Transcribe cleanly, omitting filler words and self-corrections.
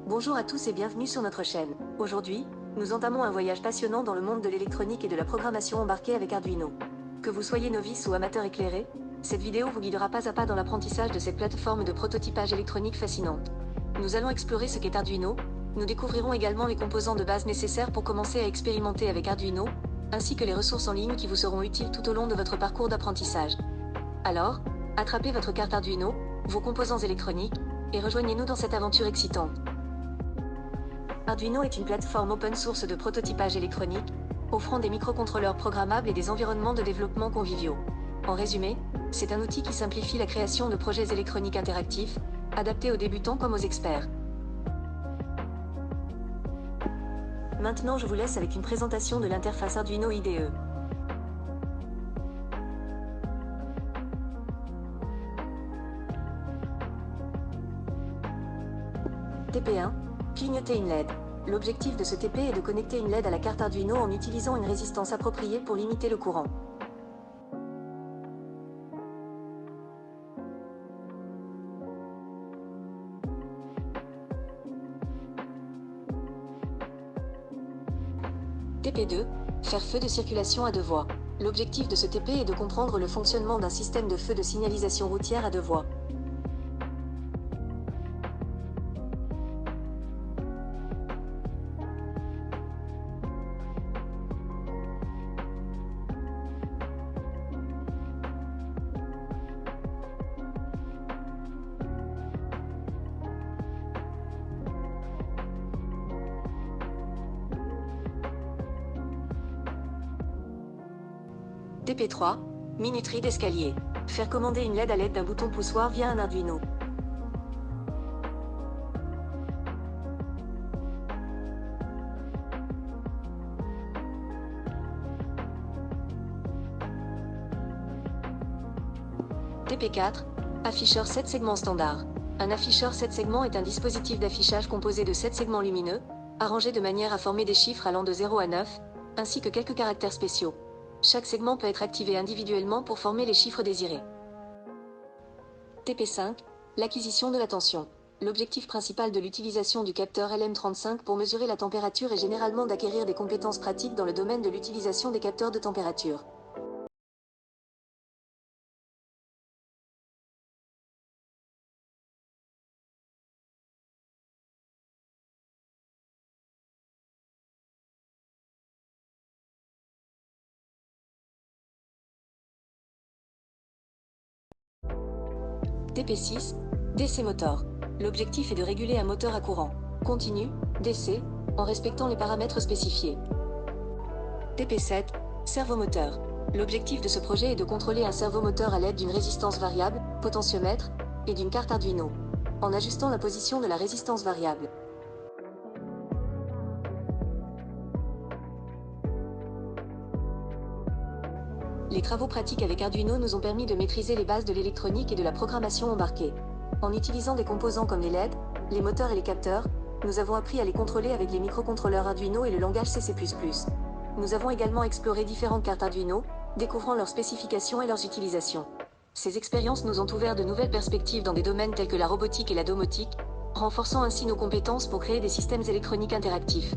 Bonjour à tous et bienvenue sur notre chaîne. Aujourd'hui, nous entamons un voyage passionnant dans le monde de l'électronique et de la programmation embarquée avec Arduino. Que vous soyez novice ou amateur éclairé, cette vidéo vous guidera pas à pas dans l'apprentissage de cette plateforme de prototypage électronique fascinante. Nous allons explorer ce qu'est Arduino, nous découvrirons également les composants de base nécessaires pour commencer à expérimenter avec Arduino, ainsi que les ressources en ligne qui vous seront utiles tout au long de votre parcours d'apprentissage. Alors, attrapez votre carte Arduino, vos composants électroniques, et rejoignez-nous dans cette aventure excitante. Arduino est une plateforme open source de prototypage électronique, offrant des microcontrôleurs programmables et des environnements de développement conviviaux. En résumé, c'est un outil qui simplifie la création de projets électroniques interactifs, adaptés aux débutants comme aux experts. Maintenant je vous laisse avec une présentation de l'interface Arduino IDE. TP1. Clignoter une LED. L'objectif de ce TP est de connecter une LED à la carte Arduino en utilisant une résistance appropriée pour limiter le courant. TP2. Faire feu de circulation à deux voies. L'objectif de ce TP est de comprendre le fonctionnement d'un système de feu de signalisation routière à deux voies. TP3. Minuterie d'escalier. Faire commander une LED à l'aide d'un bouton poussoir via un Arduino. TP4. Afficheur 7 segments standard. Un afficheur 7 segments est un dispositif d'affichage composé de 7 segments lumineux, arrangés de manière à former des chiffres allant de 0 à 9, ainsi que quelques caractères spéciaux. Chaque segment peut être activé individuellement pour former les chiffres désirés. TP5. L'acquisition de la tension. L'objectif principal de l'utilisation du capteur LM35 pour mesurer la température est généralement d'acquérir des compétences pratiques dans le domaine de l'utilisation des capteurs de température. TP6. DC motor. L'objectif est de réguler un moteur à courant continu, DC, en respectant les paramètres spécifiés. TP7. Servomoteur. L'objectif de ce projet est de contrôler un servomoteur à l'aide d'une résistance variable, potentiomètre, et d'une carte Arduino, en ajustant la position de la résistance variable. Les travaux pratiques avec Arduino nous ont permis de maîtriser les bases de l'électronique et de la programmation embarquée. En utilisant des composants comme les LED, les moteurs et les capteurs, nous avons appris à les contrôler avec les microcontrôleurs Arduino et le langage C++. Nous avons également exploré différentes cartes Arduino, découvrant leurs spécifications et leurs utilisations. Ces expériences nous ont ouvert de nouvelles perspectives dans des domaines tels que la robotique et la domotique, renforçant ainsi nos compétences pour créer des systèmes électroniques interactifs.